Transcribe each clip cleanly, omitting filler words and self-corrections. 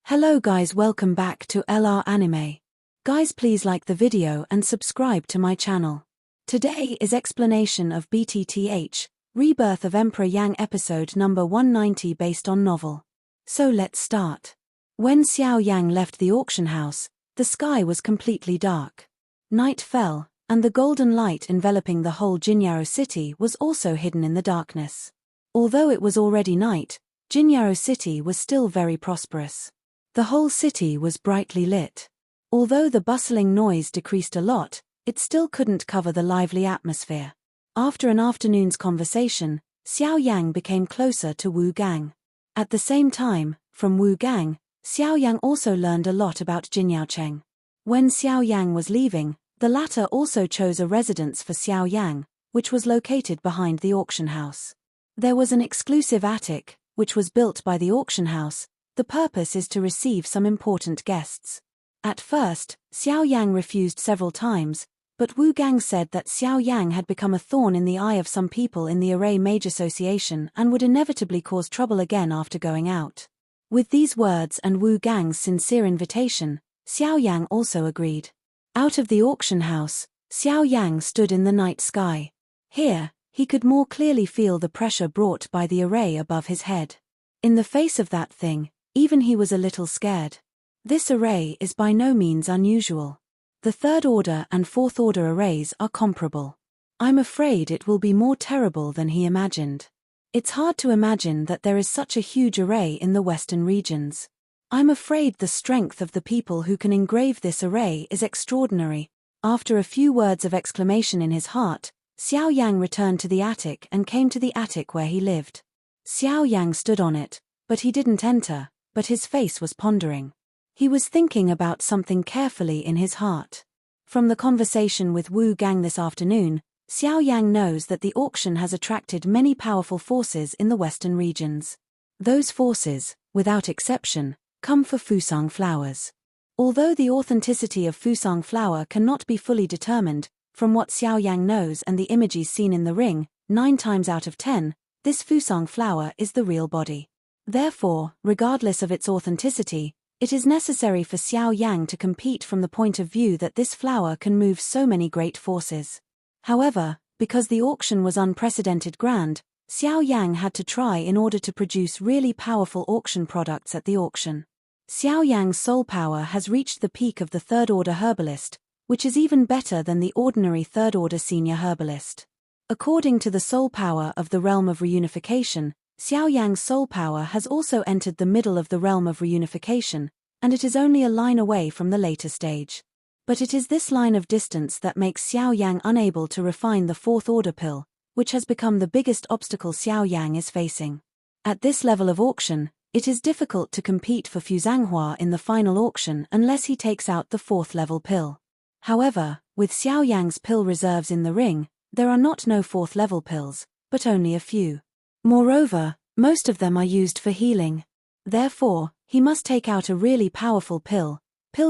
Hello guys, welcome back to LR Anime. Guys, please like the video and subscribe to my channel. Today is explanation of BTTH Rebirth of Emperor Yang episode number 190 based on novel. So let's start. When Xiao Yang left the auction house, the sky was completely dark. Night fell, and the golden light enveloping the whole Jinyao city was also hidden in the darkness. Although it was already night, Jinyao city was still very prosperous. The whole city was brightly lit. Although the bustling noise decreased a lot, it still couldn't cover the lively atmosphere. After an afternoon's conversation, Xiao Yang became closer to Wu Gang. At the same time, from Wu Gang, Xiao Yang also learned a lot about Jinyaocheng. When Xiao Yang was leaving, the latter also chose a residence for Xiao Yang, which was located behind the auction house. There was an exclusive attic, which was built by the auction house. The purpose is to receive some important guests. At first, Xiao Yang refused several times, but Wu Gang said that Xiao Yang had become a thorn in the eye of some people in the Array Mage Association and would inevitably cause trouble again after going out. With these words and Wu Gang's sincere invitation, Xiao Yang also agreed. Out of the auction house, Xiao Yang stood in the night sky. Here, he could more clearly feel the pressure brought by the array above his head. In the face of that thing, even he was a little scared. This array is by no means unusual. The third order and fourth order arrays are comparable. I'm afraid it will be more terrible than he imagined. It's hard to imagine that there is such a huge array in the western regions. I'm afraid the strength of the people who can engrave this array is extraordinary. After a few words of exclamation in his heart, Xiao Yang returned to the attic and came to the attic where he lived. Xiao Yang stood on it, but he didn't enter. But his face was pondering. He was thinking about something carefully in his heart. From the conversation with Wu Gang this afternoon, Xiao Yang knows that the auction has attracted many powerful forces in the western regions. Those forces, without exception, come for Fusang flowers. Although the authenticity of Fusang flower cannot be fully determined, from what Xiao Yang knows and the images seen in the ring, 9 times out of 10, this Fusang flower is the real body. Therefore, regardless of its authenticity, it is necessary for Xiao Yang to compete from the point of view that this flower can move so many great forces. However, because the auction was unprecedented grand, Xiao Yang had to try in order to produce really powerful auction products at the auction. Xiao Yang's soul power has reached the peak of the third order herbalist, which is even better than the ordinary third order senior herbalist. According to the soul power of the realm of reunification, Xiao Yang's soul power has also entered the middle of the realm of reunification, and it is only a line away from the later stage. But it is this line of distance that makes Xiao Yang unable to refine the fourth order pill, which has become the biggest obstacle Xiao Yang is facing. At this level of auction, it is difficult to compete for Fuzanghua in the final auction unless he takes out the fourth level pill. However, with Xiao Yang's pill reserves in the ring, there are not no fourth level pills, but only a few. Moreover, most of them are used for healing. Therefore, he must take out a really powerful pill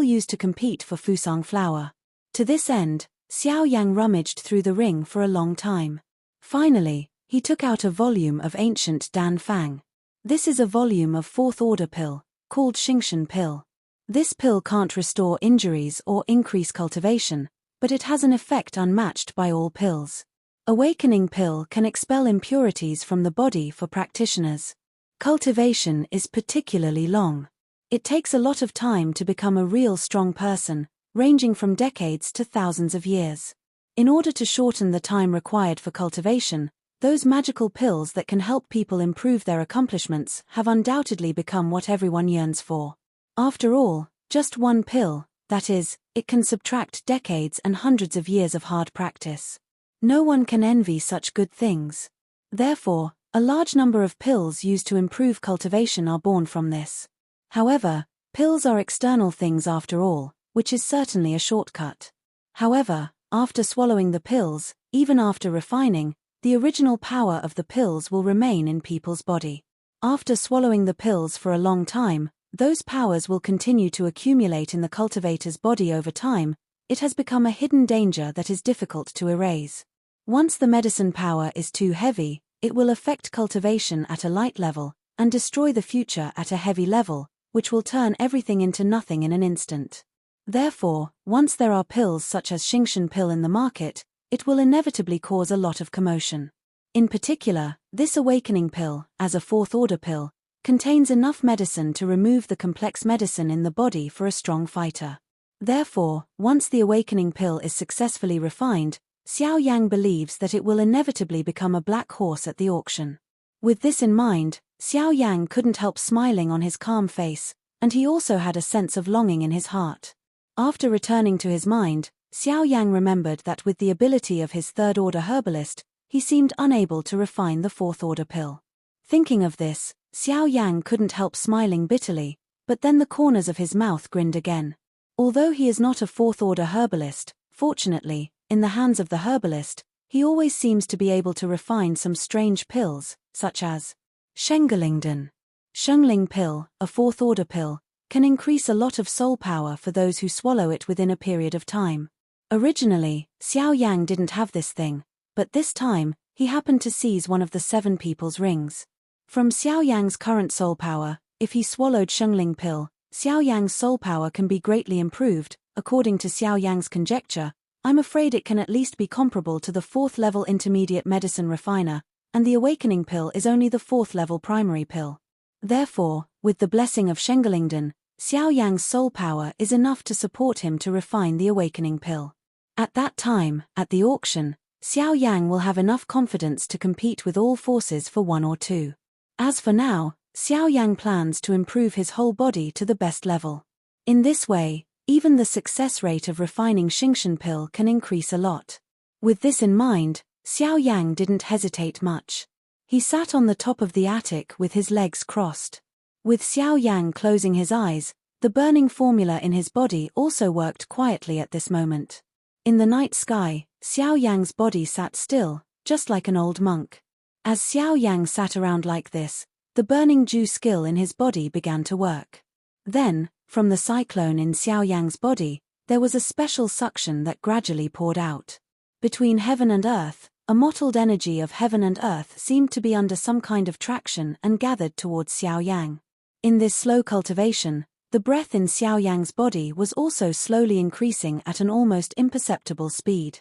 used to compete for Fusang flower. To this end, Xiao Yang rummaged through the ring for a long time. Finally, he took out a volume of ancient Dan Fang. This is a volume of fourth order pill, called Xingshan pill. This pill can't restore injuries or increase cultivation, but it has an effect unmatched by all pills. Awakening pill can expel impurities from the body for practitioners. Cultivation is particularly long. It takes a lot of time to become a real strong person, ranging from decades to thousands of years. In order to shorten the time required for cultivation, those magical pills that can help people improve their accomplishments have undoubtedly become what everyone yearns for. After all, just one pill, that is, it can subtract decades and hundreds of years of hard practice. No one can envy such good things. Therefore, a large number of pills used to improve cultivation are born from this. However, pills are external things after all, which is certainly a shortcut. However, after swallowing the pills, even after refining, the original power of the pills will remain in people's body. After swallowing the pills for a long time, those powers will continue to accumulate in the cultivator's body over time. It has become a hidden danger that is difficult to erase. Once the medicine power is too heavy, it will affect cultivation at a light level, and destroy the future at a heavy level, which will turn everything into nothing in an instant. Therefore, once there are pills such as Xingshan pill in the market, it will inevitably cause a lot of commotion. In particular, this awakening pill, as a fourth-order pill, contains enough medicine to remove the complex medicine in the body for a strong fighter. Therefore, once the awakening pill is successfully refined, Xiao Yan believes that it will inevitably become a black horse at the auction. With this in mind, Xiao Yan couldn't help smiling on his calm face, and he also had a sense of longing in his heart. After returning to his mind, Xiao Yan remembered that with the ability of his third-order herbalist, he seemed unable to refine the fourth-order pill. Thinking of this, Xiao Yan couldn't help smiling bitterly, but then the corners of his mouth grinned again. Although he is not a fourth-order herbalist, fortunately, in the hands of the herbalist, he always seems to be able to refine some strange pills, such as Shengelingden. Shengling pill, a fourth-order pill, can increase a lot of soul power for those who swallow it within a period of time. Originally, Xiao Yang didn't have this thing, but this time, he happened to seize one of the 7 people's rings. From Xiao Yang's current soul power, if he swallowed Shengling pill, Xiao Yang's soul power can be greatly improved. According to Xiao Yang's conjecture, I'm afraid it can at least be comparable to the 4th-level intermediate medicine refiner, and the awakening pill is only the 4th-level primary pill. Therefore, with the blessing of Shengelingden, Xiao Yang's soul power is enough to support him to refine the awakening pill. At that time, at the auction, Xiao Yang will have enough confidence to compete with all forces for 1 or 2. As for now, Xiao Yang plans to improve his whole body to the best level. In this way, even the success rate of refining Xingshan pill can increase a lot. With this in mind, Xiao Yang didn't hesitate much. He sat on the top of the attic with his legs crossed. With Xiao Yang closing his eyes, the burning formula in his body also worked quietly at this moment. In the night sky, Xiao Yang's body sat still, just like an old monk. As Xiao Yang sat around like this, the burning Ju skill in his body began to work. Then, from the cyclone in Xiao Yang's body, there was a special suction that gradually poured out. Between heaven and earth, a mottled energy of heaven and earth seemed to be under some kind of traction and gathered towards Xiao Yang. In this slow cultivation, the breath in Xiao Yang's body was also slowly increasing at an almost imperceptible speed.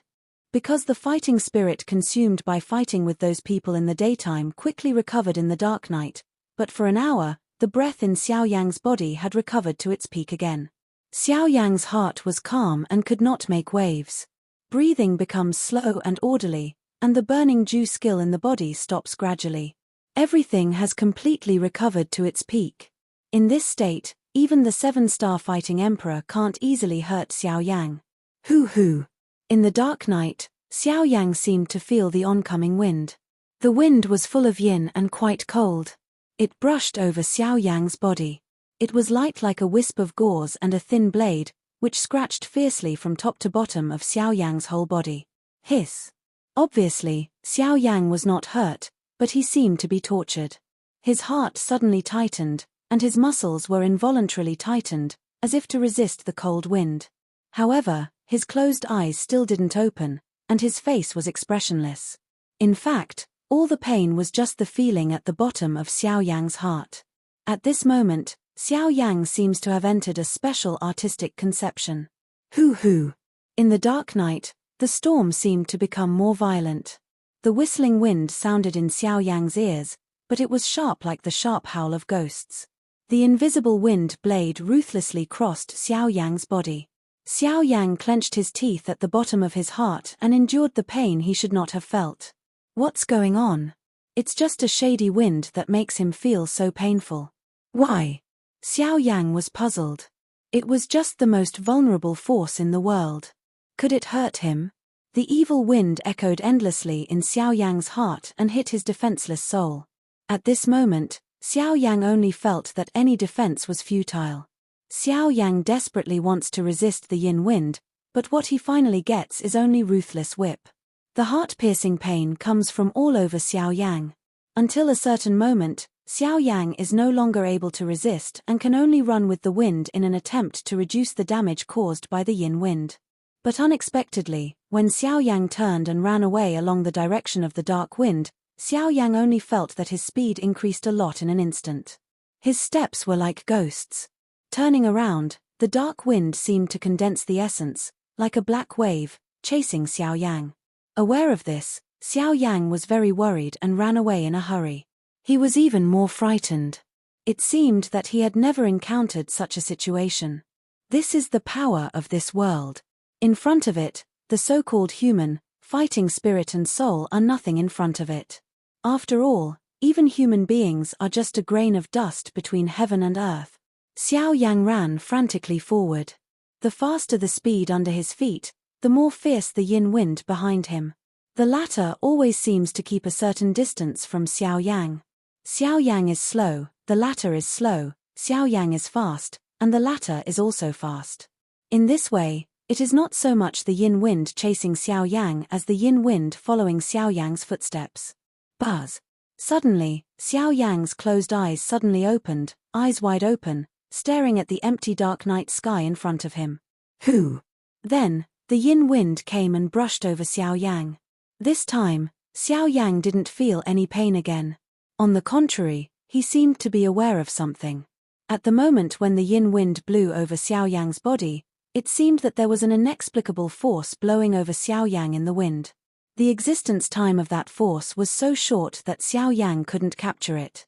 Because the fighting spirit consumed by fighting with those people in the daytime quickly recovered in the dark night, but for an hour, the breath in Xiao Yang's body had recovered to its peak again. Xiao Yang's heart was calm and could not make waves. Breathing becomes slow and orderly, and the burning Ju skill in the body stops gradually. Everything has completely recovered to its peak. In this state, even the 7-star fighting emperor can't easily hurt Xiao Yang. Hoo. In the dark night, Xiao Yang seemed to feel the oncoming wind. The wind was full of yin and quite cold. It brushed over Xiao Yang's body. It was light like a wisp of gauze and a thin blade, which scratched fiercely from top to bottom of Xiao Yang's whole body. Hiss. Obviously, Xiao Yang was not hurt, but he seemed to be tortured. His heart suddenly tightened, and his muscles were involuntarily tightened, as if to resist the cold wind. However, his closed eyes still didn't open, and his face was expressionless. In fact, all the pain was just the feeling at the bottom of Xiao Yang's heart. At this moment, Xiao Yang seems to have entered a special artistic conception. Hoo. In the dark night, the storm seemed to become more violent. The whistling wind sounded in Xiao Yang's ears, but it was sharp like the sharp howl of ghosts. The invisible wind blade ruthlessly crossed Xiao Yang's body. Xiao Yang clenched his teeth at the bottom of his heart and endured the pain he should not have felt. What's going on? It's just a shady wind that makes him feel so painful. Why? Xiao Yang was puzzled. It was just the most vulnerable force in the world. Could it hurt him? The evil wind echoed endlessly in Xiao Yang's heart and hit his defenseless soul. At this moment, Xiao Yang only felt that any defense was futile. Xiao Yang desperately wants to resist the yin wind, but what he finally gets is only ruthless whip. The heart-piercing pain comes from all over Xiao Yang. Until a certain moment, Xiao Yang is no longer able to resist and can only run with the wind in an attempt to reduce the damage caused by the yin wind. But unexpectedly, when Xiao Yang turned and ran away along the direction of the dark wind, Xiao Yang only felt that his speed increased a lot in an instant. His steps were like ghosts. Turning around, the dark wind seemed to condense the essence, like a black wave, chasing Xiao Yang. Aware of this, Xiao Yang was very worried and ran away in a hurry. He was even more frightened. It seemed that he had never encountered such a situation. This is the power of this world. In front of it, the so-called human, fighting spirit and soul are nothing in front of it. After all, even human beings are just a grain of dust between heaven and earth. Xiao Yang ran frantically forward. The faster the speed under his feet, the more fierce the yin wind behind him. The latter always seems to keep a certain distance from Xiao Yang. Xiao Yang is slow, the latter is slow, Xiao Yang is fast, and the latter is also fast. In this way, it is not so much the yin wind chasing Xiao Yang as the yin wind following Xiao Yang's footsteps. Buzz. Suddenly, Xiao Yang's closed eyes suddenly opened, eyes wide open, staring at the empty dark night sky in front of him. Who? Then, the yin wind came and brushed over Xiao Yang. This time, Xiao Yang didn't feel any pain again. On the contrary, he seemed to be aware of something. At the moment when the yin wind blew over Xiao Yang's body, it seemed that there was an inexplicable force blowing over Xiao Yang in the wind. The existence time of that force was so short that Xiao Yang couldn't capture it.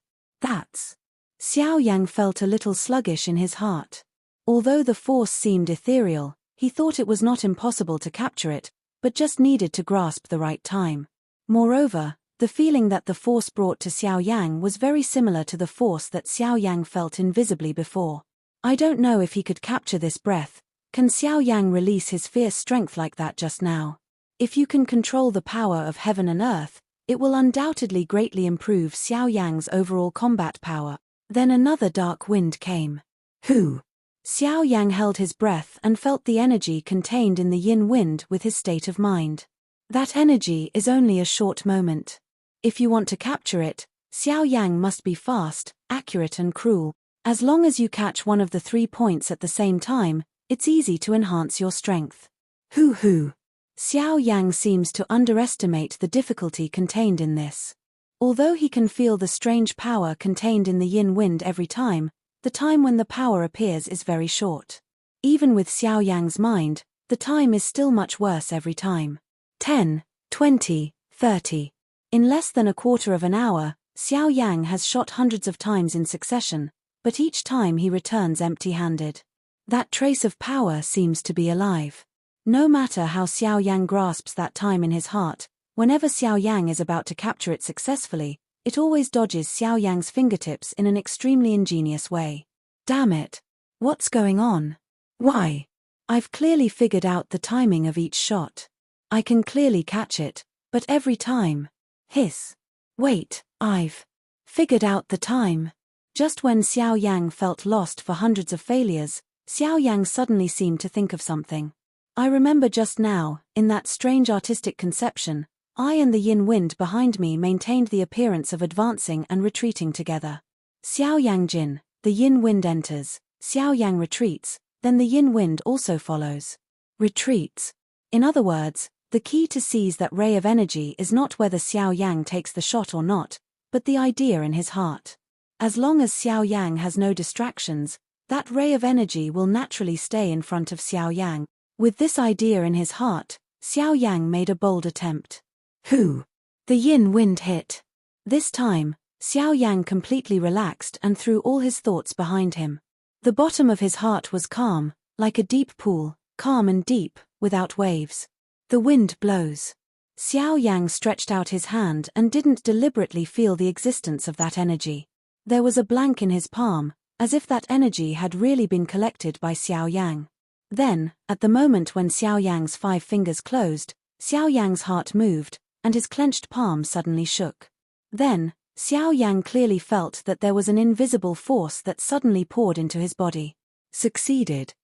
Xiao Yang felt a little sluggish in his heart. Although the force seemed ethereal, he thought it was not impossible to capture it, but just needed to grasp the right time. Moreover, the feeling that the force brought to Xiao Yang was very similar to the force that Xiao Yang felt invisibly before. I don't know if he could capture this breath. Can Xiao Yang release his fierce strength like that just now? If you can control the power of heaven and earth, it will undoubtedly greatly improve Xiao Yang's overall combat power. Then another dark wind came. Who? Xiao Yang held his breath and felt the energy contained in the yin wind with his state of mind. That energy is only a short moment. If you want to capture it, Xiao Yang must be fast, accurate and cruel. As long as you catch one of the 3 points at the same time, it's easy to enhance your strength. Hoo. Xiao Yang seems to underestimate the difficulty contained in this. Although he can feel the strange power contained in the yin wind every time, the time when the power appears is very short. Even with Xiao Yang's mind, the time is still much worse every time. 10, 20, 30. In less than a quarter of an hour, Xiao Yang has shot hundreds of times in succession, but each time he returns empty-handed. That trace of power seems to be alive. No matter how Xiao Yang grasps that time in his heart, whenever Xiao Yang is about to capture it successfully, it always dodges Xiao Yang's fingertips in an extremely ingenious way. Damn it! What's going on? Why? I've clearly figured out the timing of each shot. I can clearly catch it, but every time. Hiss. Wait, I've figured out the time. Just when Xiao Yang felt lost for hundreds of failures, Xiao Yang suddenly seemed to think of something. I remember just now, in that strange artistic conception, I and the yin wind behind me maintained the appearance of advancing and retreating together. Xiao Yang Jin, the yin wind enters, Xiao Yang retreats, then the yin wind also follows. Retreats. In other words, the key to seize that ray of energy is not whether Xiao Yang takes the shot or not, but the idea in his heart. As long as Xiao Yang has no distractions, that ray of energy will naturally stay in front of Xiao Yang. With this idea in his heart, Xiao Yang made a bold attempt. Who? The yin wind hit. This time, Xiao Yang completely relaxed and threw all his thoughts behind him. The bottom of his heart was calm, like a deep pool, calm and deep, without waves. The wind blows. Xiao Yang stretched out his hand and didn't deliberately feel the existence of that energy. There was a blank in his palm, as if that energy had really been collected by Xiao Yang. Then, at the moment when Xiao Yang's 5 fingers closed, Xiao Yang's heart moved, and his clenched palm suddenly shook. Then, Xiao Yang clearly felt that there was an invisible force that suddenly poured into his body. Succeeded.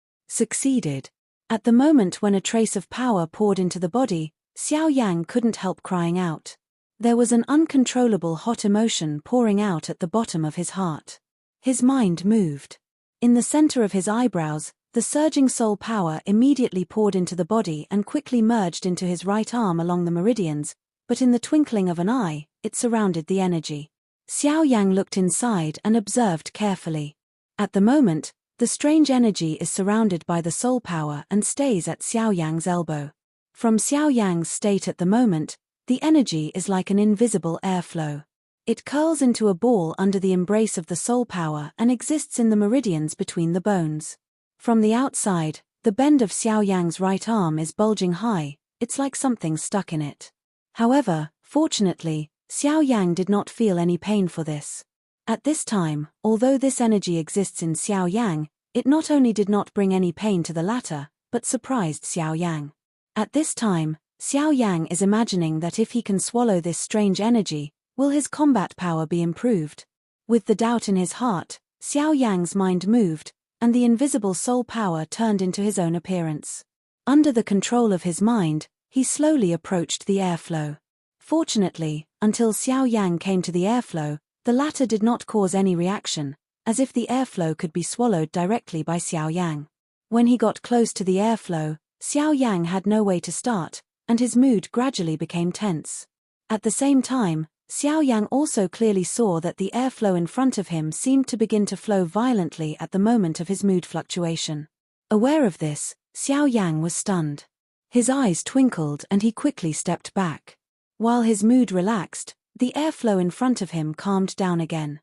At the moment when a trace of power poured into the body, Xiao Yang couldn't help crying out. There was an uncontrollable hot emotion pouring out at the bottom of his heart. His mind moved. In the center of his eyebrows, the surging soul power immediately poured into the body and quickly merged into his right arm along the meridians, but in the twinkling of an eye, it surrounded the energy. Xiao Yang looked inside and observed carefully. At the moment, the strange energy is surrounded by the soul power and stays at Xiao Yang's elbow. From Xiao Yang's state at the moment, the energy is like an invisible airflow. It curls into a ball under the embrace of the soul power and exists in the meridians between the bones. From the outside, the bend of Xiao Yang's right arm is bulging high, it's like something stuck in it. However, fortunately, Xiao Yang did not feel any pain for this. At this time, although this energy exists in Xiao Yang, it not only did not bring any pain to the latter, but surprised Xiao Yang. At this time, Xiao Yang is imagining that if he can swallow this strange energy, will his combat power be improved? With the doubt in his heart, Xiao Yang's mind moved, and the invisible soul power turned into his own appearance. Under the control of his mind, he slowly approached the airflow. Fortunately, until Xiao Yang came to the airflow, the latter did not cause any reaction, as if the airflow could be swallowed directly by Xiao Yang. When he got close to the airflow, Xiao Yang had no way to start, and his mood gradually became tense. At the same time, Xiao Yang also clearly saw that the airflow in front of him seemed to begin to flow violently at the moment of his mood fluctuation. Aware of this, Xiao Yang was stunned. His eyes twinkled and he quickly stepped back. While his mood relaxed, the airflow in front of him calmed down again.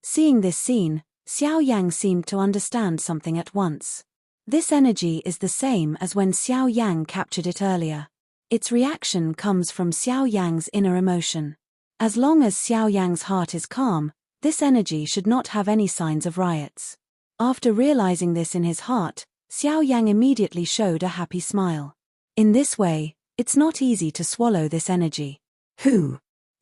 Seeing this scene, Xiao Yang seemed to understand something at once. This energy is the same as when Xiao Yang captured it earlier. Its reaction comes from Xiao Yang's inner emotion. As long as Xiao Yang's heart is calm, this energy should not have any signs of riots. After realizing this in his heart, Xiao Yang immediately showed a happy smile. In this way, it's not easy to swallow this energy.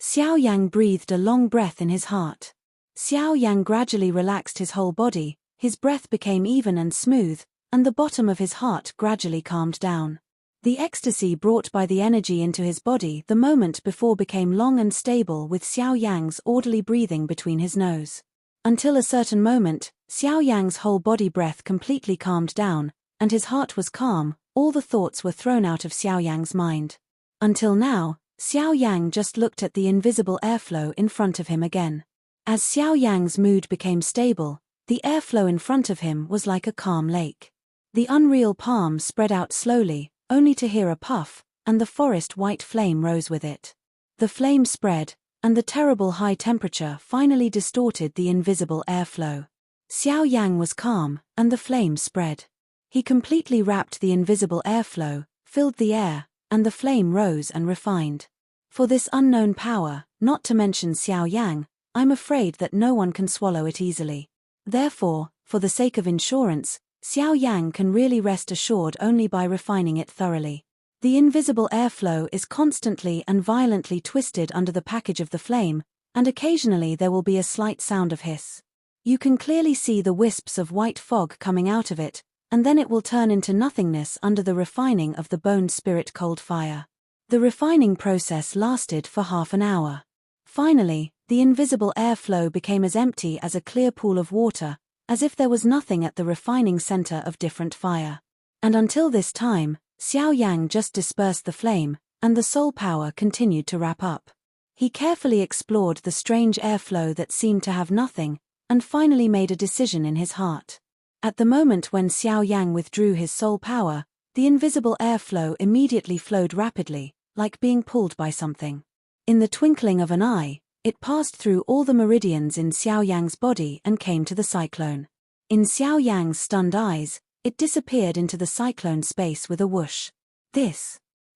Xiao Yang breathed a long breath in his heart. Xiao Yang gradually relaxed his whole body, his breath became even and smooth, and the bottom of his heart gradually calmed down. The ecstasy brought by the energy into his body the moment before became long and stable with Xiao Yang's orderly breathing between his nose. Until a certain moment, Xiao Yang's whole body breath completely calmed down, and his heart was calm, all the thoughts were thrown out of Xiao Yang's mind. Until now, Xiao Yang just looked at the invisible airflow in front of him again. As Xiao Yang's mood became stable, the airflow in front of him was like a calm lake. The unreal palm spread out slowly, only to hear a puff, and the forest white flame rose with it. The flame spread, and the terrible high temperature finally distorted the invisible airflow. Xiao Yang was calm, and the flame spread. He completely wrapped the invisible airflow, filled the air, and the flame rose and refined. For this unknown power, not to mention Xiao Yang, I'm afraid that no one can swallow it easily. Therefore, for the sake of insurance, Xiao Yang can really rest assured only by refining it thoroughly. The invisible airflow is constantly and violently twisted under the package of the flame, and occasionally there will be a slight sound of hiss. You can clearly see the wisps of white fog coming out of it, and then it will turn into nothingness under the refining of the bone spirit cold fire. The refining process lasted for half an hour. Finally, the invisible airflow became as empty as a clear pool of water, as if there was nothing at the refining center of different fire. And until this time, Xiao Yang just dispersed the flame, and the soul power continued to wrap up. He carefully explored the strange airflow that seemed to have nothing, and finally made a decision in his heart. At the moment when Xiao Yang withdrew his soul power, the invisible airflow immediately flowed rapidly, like being pulled by something. In the twinkling of an eye, it passed through all the meridians in Xiao Yang's body and came to the cyclone. In Xiao Yang's stunned eyes, it disappeared into the cyclone space with a whoosh.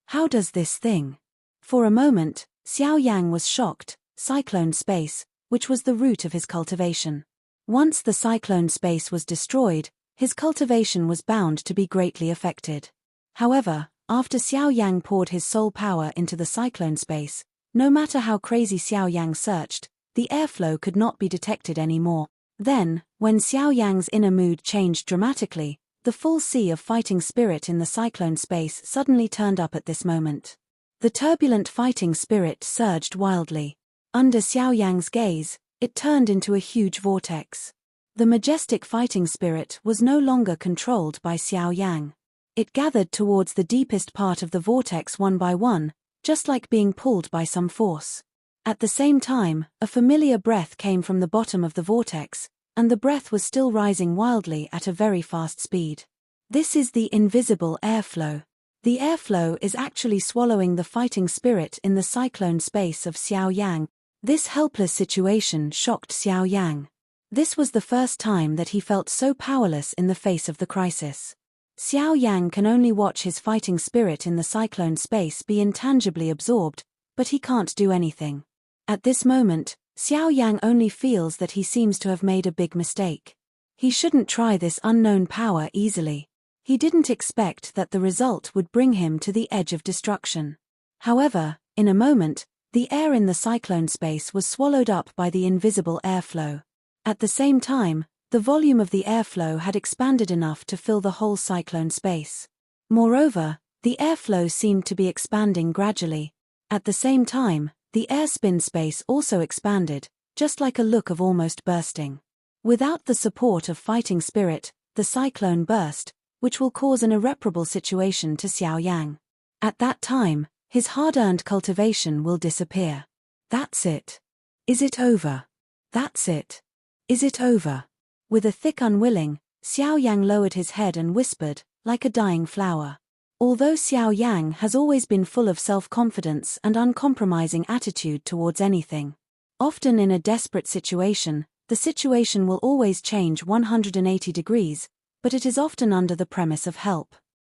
How does this thing? For a moment, Xiao Yang was shocked. Cyclone space, which was the root of his cultivation. Once the cyclone space was destroyed, his cultivation was bound to be greatly affected. However, after Xiao Yang poured his soul power into the cyclone space, no matter how crazy Xiao Yang searched, the airflow could not be detected anymore. Then, when Xiao Yang's inner mood changed dramatically, the full sea of fighting spirit in the cyclone space suddenly turned up at this moment. The turbulent fighting spirit surged wildly. Under Xiao Yang's gaze, it turned into a huge vortex. The majestic fighting spirit was no longer controlled by Xiao Yang. It gathered towards the deepest part of the vortex one by one, just like being pulled by some force. At the same time, a familiar breath came from the bottom of the vortex, and the breath was still rising wildly at a very fast speed. This is the invisible airflow. The airflow is actually swallowing the fighting spirit in the cyclone space of Xiao Yang. This helpless situation shocked Xiao Yang. This was the first time that he felt so powerless in the face of the crisis. Xiao Yang can only watch his fighting spirit in the cyclone space be intangibly absorbed, but he can't do anything. At this moment, Xiao Yang only feels that he seems to have made a big mistake. He shouldn't try this unknown power easily. He didn't expect that the result would bring him to the edge of destruction. However, in a moment, the air in the cyclone space was swallowed up by the invisible airflow. At the same time, the volume of the airflow had expanded enough to fill the whole cyclone space. Moreover, the airflow seemed to be expanding gradually. At the same time, the airspin space also expanded, just like a look of almost bursting. Without the support of fighting spirit, the cyclone burst, which will cause an irreparable situation to Xiao Yang. At that time, his hard-earned cultivation will disappear. That's it. Is it over? That's it. Is it over? With a thick unwilling, Xiao Yang lowered his head and whispered, like a dying flower. Although Xiao Yang has always been full of self-confidence and uncompromising attitude towards anything. Often in a desperate situation, the situation will always change 180 degrees, but it is often under the premise of help.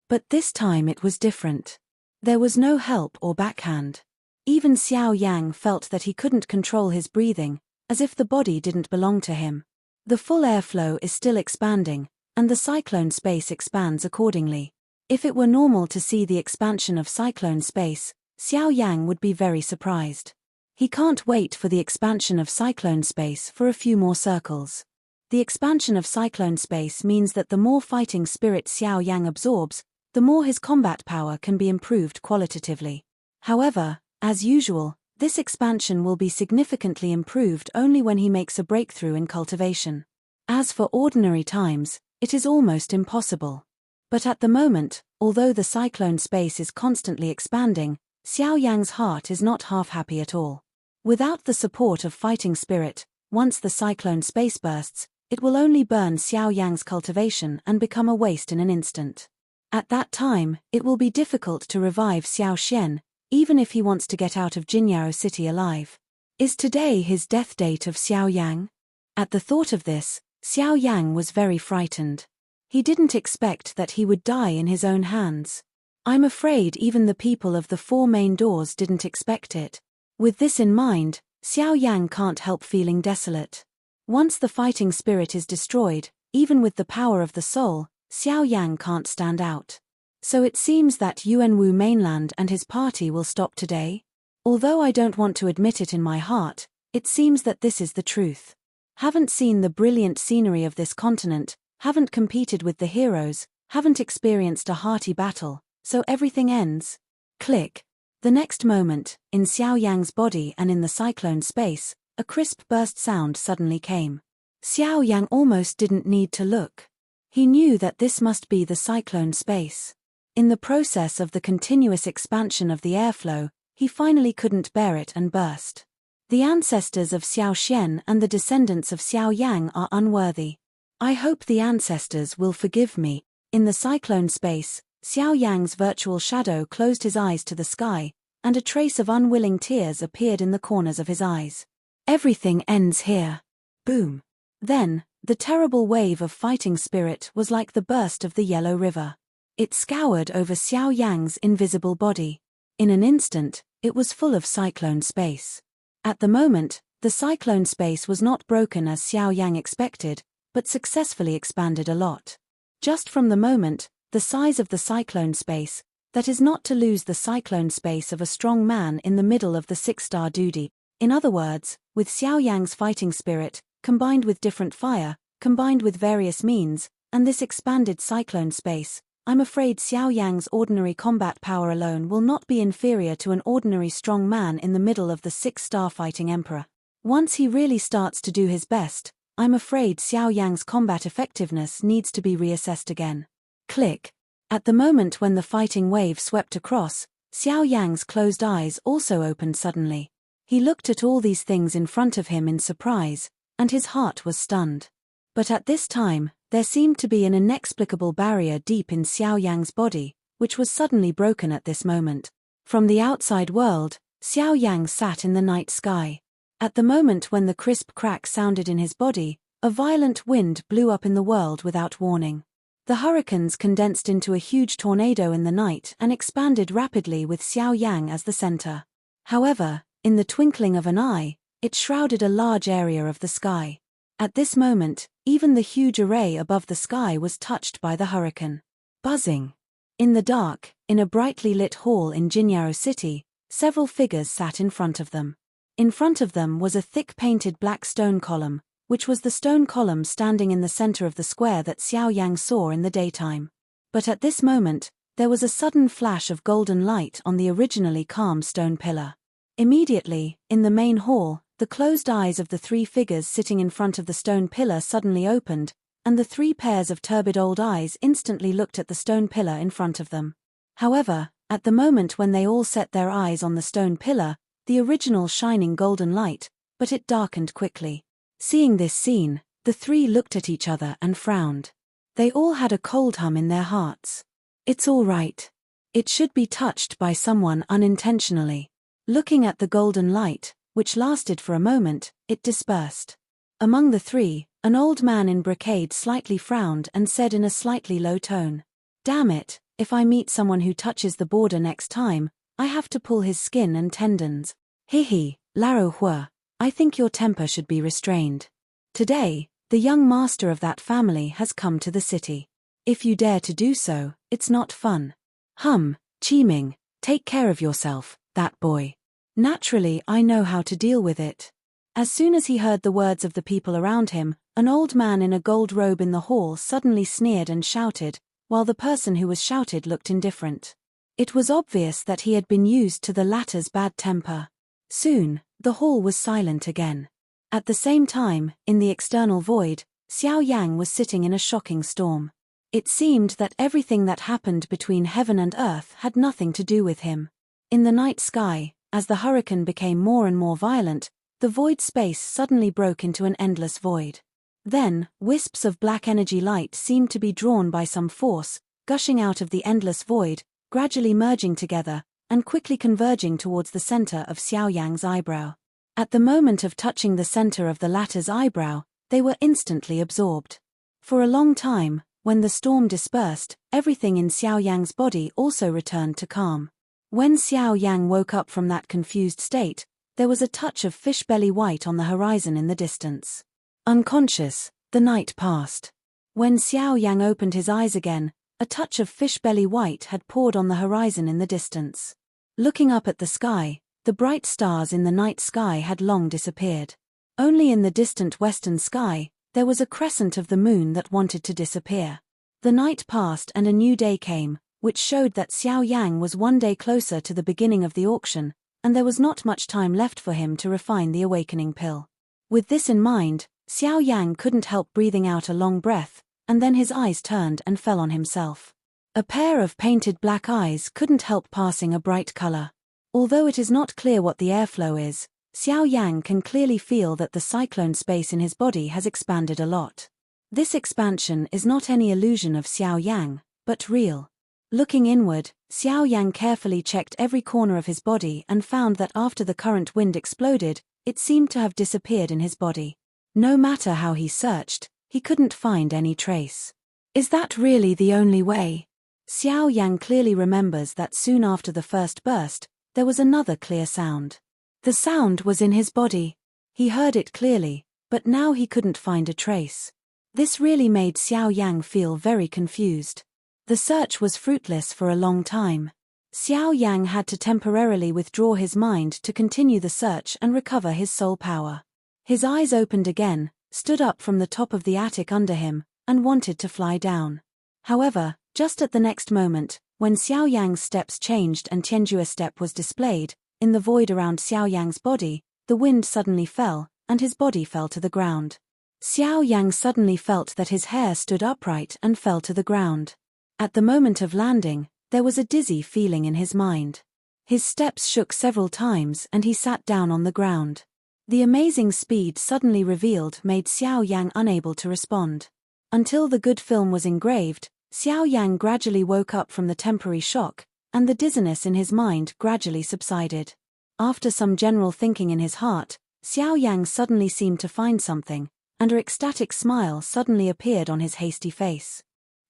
But this time it was different. There was no help or backhand. Even Xiao Yang felt that he couldn't control his breathing, as if the body didn't belong to him. The full airflow is still expanding, and the cyclone space expands accordingly. If it were normal to see the expansion of cyclone space, Xiao Yang would be very surprised. He can't wait for the expansion of cyclone space for a few more circles. The expansion of cyclone space means that the more fighting spirit Xiao Yang absorbs, the more his combat power can be improved qualitatively. However, as usual, this expansion will be significantly improved only when he makes a breakthrough in cultivation. As for ordinary times, it is almost impossible. But at the moment, although the cyclone space is constantly expanding, Xiao Yang's heart is not half happy at all. Without the support of fighting spirit, once the cyclone space bursts, it will only burn Xiao Yang's cultivation and become a waste in an instant. At that time, it will be difficult to revive Xiao Xian, even if he wants to get out of Jinyao City alive. Is today his death date of Xiao Yang? At the thought of this, Xiao Yang was very frightened. He didn't expect that he would die in his own hands. I'm afraid even the people of the 4 main doors didn't expect it. With this in mind, Xiao Yang can't help feeling desolate. Once the fighting spirit is destroyed, even with the power of the soul, Xiao Yang can't stand out. So it seems that Yuanwu mainland and his party will stop today? Although I don't want to admit it in my heart, it seems that this is the truth. Haven't seen the brilliant scenery of this continent, haven't competed with the heroes, haven't experienced a hearty battle, so everything ends. Click. The next moment, in Xiao Yang's body and in the cyclone space, a crisp burst sound suddenly came. Xiao Yang almost didn't need to look. He knew that this must be the cyclone space. In the process of the continuous expansion of the airflow, he finally couldn't bear it and burst. The ancestors of Xiao Xian and the descendants of Xiao Yang are unworthy. I hope the ancestors will forgive me. In the cyclone space, Xiao Yang's virtual shadow closed his eyes to the sky, and a trace of unwilling tears appeared in the corners of his eyes. Everything ends here. Boom. Then, the terrible wave of fighting spirit was like the burst of the Yellow River. It scoured over Xiao Yang's invisible body. In an instant, it was full of cyclone space. At the moment, the cyclone space was not broken as Xiao Yang expected, but successfully expanded a lot. Just from the moment, the size of the cyclone space, that is not to lose the cyclone space of a strong man in the middle of the 6-star duty. In other words, with Xiao Yang's fighting spirit, combined with different fire, combined with various means, and this expanded cyclone space, I'm afraid Xiao Yang's ordinary combat power alone will not be inferior to an ordinary strong man in the middle of the 6-star fighting emperor. Once he really starts to do his best, I'm afraid Xiao Yang's combat effectiveness needs to be reassessed again. Click. At the moment when the fighting wave swept across, Xiao Yang's closed eyes also opened suddenly. He looked at all these things in front of him in surprise, and his heart was stunned. But at this time, there seemed to be an inexplicable barrier deep in Xiao Yang's body, which was suddenly broken at this moment. From the outside world, Xiao Yang sat in the night sky. At the moment when the crisp crack sounded in his body, a violent wind blew up in the world without warning. The hurricanes condensed into a huge tornado in the night and expanded rapidly with Xiao Yang as the center. However, in the twinkling of an eye, it shrouded a large area of the sky. At this moment, even the huge array above the sky was touched by the hurricane. Buzzing. In the dark, in a brightly lit hall in Jinyao City, several figures sat in front of them. In front of them was a thick painted black stone column, which was the stone column standing in the center of the square that Xiao Yang saw in the daytime. But at this moment, there was a sudden flash of golden light on the originally calm stone pillar. Immediately, in the main hall, the closed eyes of the three figures sitting in front of the stone pillar suddenly opened, and the three pairs of turbid old eyes instantly looked at the stone pillar in front of them. However, at the moment when they all set their eyes on the stone pillar, the original shining golden light, but it darkened quickly. Seeing this scene, the three looked at each other and frowned. They all had a cold hum in their hearts. It's all right. It should be touched by someone unintentionally. Looking at the golden light, which lasted for a moment, it dispersed. Among the three, an old man in brocade slightly frowned and said in a slightly low tone, "Damn it, if I meet someone who touches the border next time, I have to pull his skin and tendons. Hihi, Laro Hua, I think your temper should be restrained. Today, the young master of that family has come to the city. If you dare to do so, it's not fun. Qiming, take care of yourself, that boy. Naturally, I know how to deal with it." As soon as he heard the words of the people around him, an old man in a gold robe in the hall suddenly sneered and shouted, while the person who was shouted looked indifferent. It was obvious that he had been used to the latter's bad temper. Soon, the hall was silent again. At the same time, in the external void, Xiao Yang was sitting in a shocking storm. It seemed that everything that happened between heaven and earth had nothing to do with him. In the night sky, as the hurricane became more and more violent, the void space suddenly broke into an endless void. Then, wisps of black energy light seemed to be drawn by some force, gushing out of the endless void, gradually merging together, and quickly converging towards the center of Xiao Yang's eyebrow. At the moment of touching the center of the latter's eyebrow, they were instantly absorbed. For a long time, when the storm dispersed, everything in Xiao Yang's body also returned to calm. When Xiao Yang woke up from that confused state, there was a touch of fish belly white on the horizon in the distance. Unconscious, the night passed. When Xiao Yang opened his eyes again, a touch of fish belly white had poured on the horizon in the distance. Looking up at the sky, the bright stars in the night sky had long disappeared. Only in the distant western sky, there was a crescent of the moon that wanted to disappear. The night passed and a new day came, which showed that Xiao Yang was one day closer to the beginning of the auction, and there was not much time left for him to refine the awakening pill. With this in mind, Xiao Yang couldn't help breathing out a long breath, and then his eyes turned and fell on himself. A pair of painted black eyes couldn't help passing a bright color. Although it is not clear what the airflow is, Xiao Yang can clearly feel that the cyclone space in his body has expanded a lot. This expansion is not any illusion of Xiao Yang, but real. Looking inward, Xiao Yang carefully checked every corner of his body and found that after the current wind exploded, it seemed to have disappeared in his body. No matter how he searched, he couldn't find any trace. Is that really the only way? Xiao Yang clearly remembers that soon after the first burst, there was another clear sound. The sound was in his body. He heard it clearly, but now he couldn't find a trace. This really made Xiao Yang feel very confused. The search was fruitless for a long time. Xiao Yang had to temporarily withdraw his mind to continue the search and recover his soul power. His eyes opened again, stood up from the top of the attic under him, and wanted to fly down. However, just at the next moment, when Xiao Yang's steps changed and Tianjue's step was displayed, in the void around Xiao Yang's body, the wind suddenly fell, and his body fell to the ground. Xiao Yang suddenly felt that his hair stood upright and fell to the ground. At the moment of landing, there was a dizzy feeling in his mind. His steps shook several times and he sat down on the ground. The amazing speed suddenly revealed made Xiao Yang unable to respond. Until the good film was engraved, Xiao Yang gradually woke up from the temporary shock, and the dizziness in his mind gradually subsided. After some general thinking in his heart, Xiao Yang suddenly seemed to find something, and an ecstatic smile suddenly appeared on his hasty face.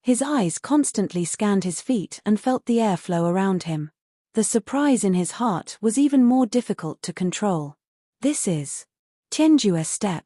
His eyes constantly scanned his feet and felt the air flow around him. The surprise in his heart was even more difficult to control. This is Tianjue step.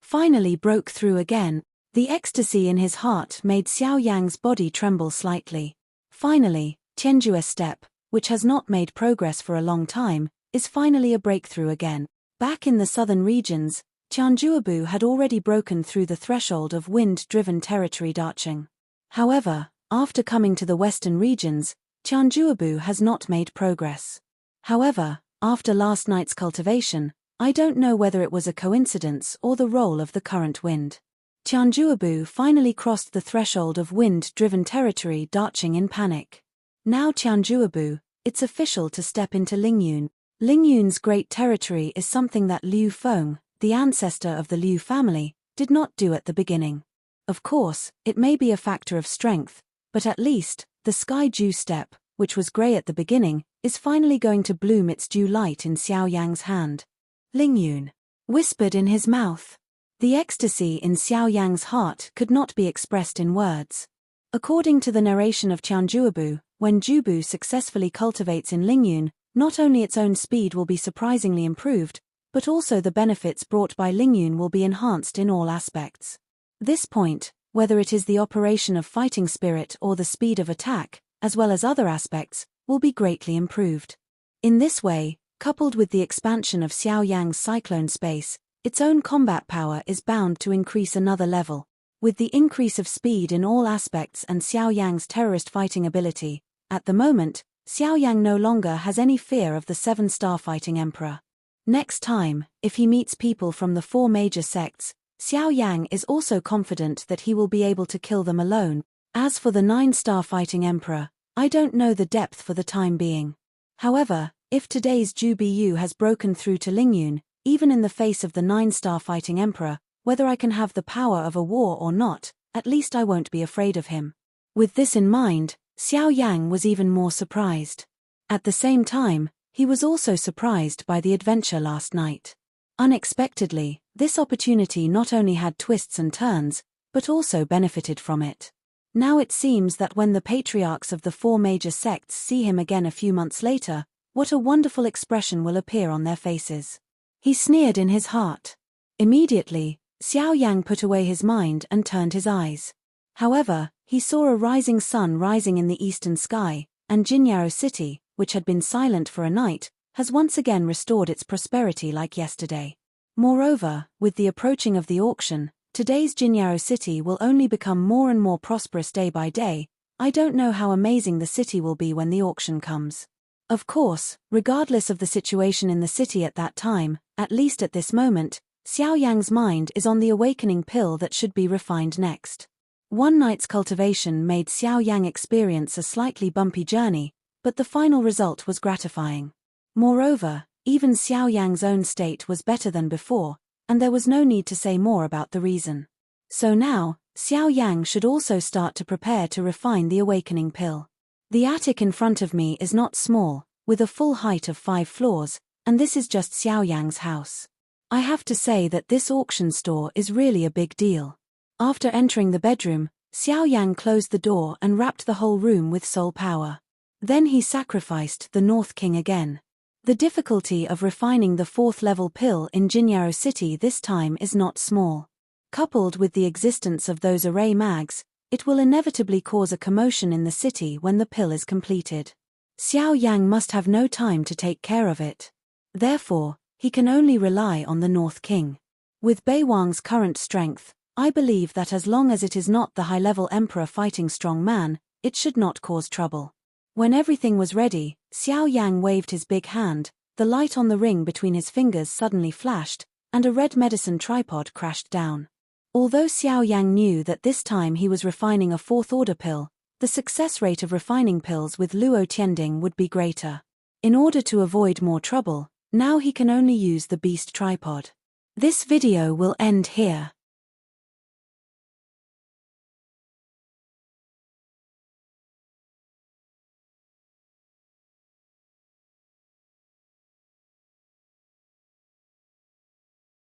Finally broke through again. The ecstasy in his heart made Xiao Yang's body tremble slightly. Finally, Tianjue step, which has not made progress for a long time, is finally a breakthrough again. Back in the southern regions, Tianjuebu had already broken through the threshold of wind-driven territory Dacheng. However, after coming to the western regions, Tianjuebu has not made progress. However, after last night's cultivation, I don't know whether it was a coincidence or the role of the current wind. Tianjuebu finally crossed the threshold of wind-driven territory Dacheng in panic. Now Tianjuebu, it's official to step into Lingyun. Lingyun's great territory is something that Liu Feng, the ancestor of the Liu family, did not do at the beginning. Of course, it may be a factor of strength, but at least, the Sky Dew step, which was grey at the beginning, is finally going to bloom its dew light in Xiao Yang's hand. Lingyun whispered in his mouth. The ecstasy in Xiao Yang's heart could not be expressed in words. According to the narration of Tianjuebu, when Jubu successfully cultivates in Lingyun, not only its own speed will be surprisingly improved, but also the benefits brought by Lingyun will be enhanced in all aspects. This point, whether it is the operation of fighting spirit or the speed of attack, as well as other aspects, will be greatly improved. In this way, coupled with the expansion of Xiao Yang's cyclone space, its own combat power is bound to increase another level. With the increase of speed in all aspects and Xiao Yang's terrorist fighting ability, at the moment, Xiao Yang no longer has any fear of the 7-star fighting emperor. Next time, if he meets people from the 4 major sects, Xiao Yang is also confident that he will be able to kill them alone. As for the 9-star fighting emperor, I don't know the depth for the time being. However, if today's Ju Bu has broken through to Lingyun, even in the face of the 9-star fighting emperor, whether I can have the power of a war or not, at least I won't be afraid of him. With this in mind, Xiao Yang was even more surprised. At the same time, he was also surprised by the adventure last night. Unexpectedly, this opportunity not only had twists and turns, but also benefited from it. Now it seems that when the patriarchs of the 4 major sects see him again a few months later, what a wonderful expression will appear on their faces. He sneered in his heart. Immediately, Xiao Yang put away his mind and turned his eyes. However, he saw a rising sun rising in the eastern sky, and Jinyao City, which had been silent for a night, has once again restored its prosperity like yesterday. Moreover, with the approaching of the auction, today's Jinyao City will only become more and more prosperous day by day. I don't know how amazing the city will be when the auction comes. Of course, regardless of the situation in the city at that time, at least at this moment, Xiao Yang's mind is on the awakening pill that should be refined next. One night's cultivation made Xiao Yang experience a slightly bumpy journey, but the final result was gratifying. Moreover, even Xiao Yang's own state was better than before, and there was no need to say more about the reason. So now, Xiao Yang should also start to prepare to refine the awakening pill. The attic in front of me is not small, with a full height of 5 floors, and this is just Xiao Yang's house. I have to say that this auction store is really a big deal. After entering the bedroom, Xiao Yang closed the door and wrapped the whole room with soul power. Then he sacrificed the North King again. The difficulty of refining the 4th level pill in Jinyao City this time is not small. Coupled with the existence of those array mags, it will inevitably cause a commotion in the city when the pill is completed. Xiao Yang must have no time to take care of it. Therefore, he can only rely on the North King. With Bei Wang's current strength, I believe that as long as it is not the high-level emperor fighting strong man, it should not cause trouble. When everything was ready, Xiao Yang waved his big hand, the light on the ring between his fingers suddenly flashed, and a red medicine tripod crashed down. Although Xiao Yang knew that this time he was refining a 4th order pill, the success rate of refining pills with Luo Tianding would be greater. In order to avoid more trouble, now he can only use the beast tripod. This video will end here.